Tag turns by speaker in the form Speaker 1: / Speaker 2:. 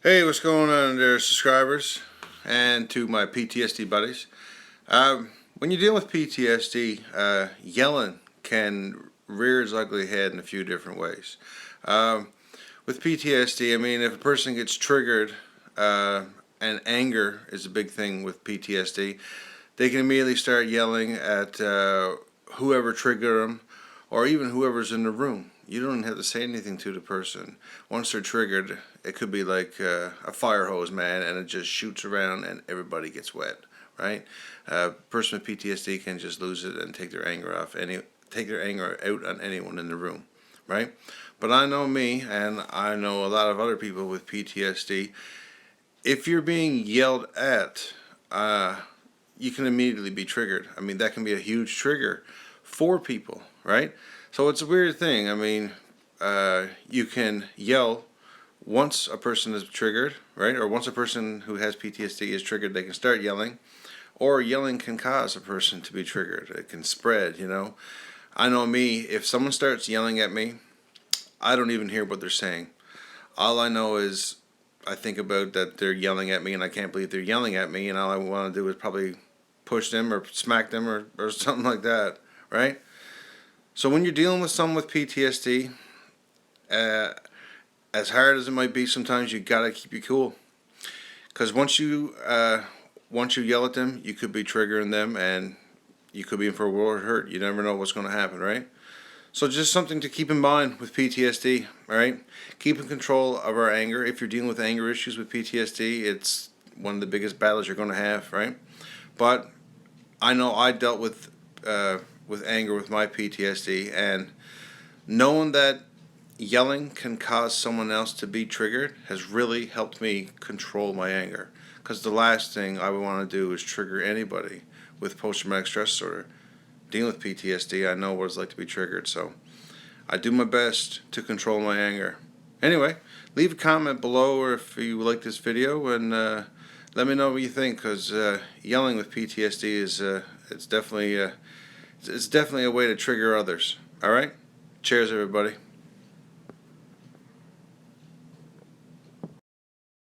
Speaker 1: Hey, what's going on there, subscribers, and to my PTSD buddies? When you deal with PTSD, yelling can rear its ugly head in a few different ways. With PTSD, I mean, if a person gets triggered, and anger is a big thing with PTSD, they can immediately start yelling at whoever triggered them, or even whoever's in the room. You don't have to say anything to the person. Once they're triggered, it could be like a fire hose, man, and it just shoots around and everybody gets wet, right? A person with PTSD can just lose it and take their anger out on anyone in the room, right? But I know me, and I know a lot of other people with PTSD. If you're being yelled at, you can immediately be triggered. I mean, that can be a huge trigger for people, right? So it's a weird thing. I mean, you can yell once a person is triggered, right? Or once a person who has PTSD is triggered, they can start yelling. Or yelling can cause a person to be triggered. It can spread. I know me, if someone starts yelling at me, I don't even hear what they're saying. All I know is I think about that they're yelling at me and I can't believe they're yelling at me, and all I want to do is probably push them or smack them or something like that, right? So when you're dealing with someone with PTSD, uh, as hard as it might be, sometimes you gotta keep you cool. Because once you yell at them, you could be triggering them, and you could be in for a world hurt. You never know what's going to happen, right? So just something to keep in mind with PTSD. All right, keep in control of our anger. If you're dealing with anger issues with PTSD, it's one of the biggest battles you're going to have, right? But I know I dealt with anger with my PTSD, and knowing that yelling can cause someone else to be triggered has really helped me control my anger. Because the last thing I would want to do is trigger anybody with post-traumatic stress disorder. Dealing with PTSD, I know what it's like to be triggered, so I do my best to control my anger. Anyway, leave a comment below, or if you like this video, and let me know what you think. Because yelling with PTSD is it's definitely a way to trigger others. All right, cheers, everybody.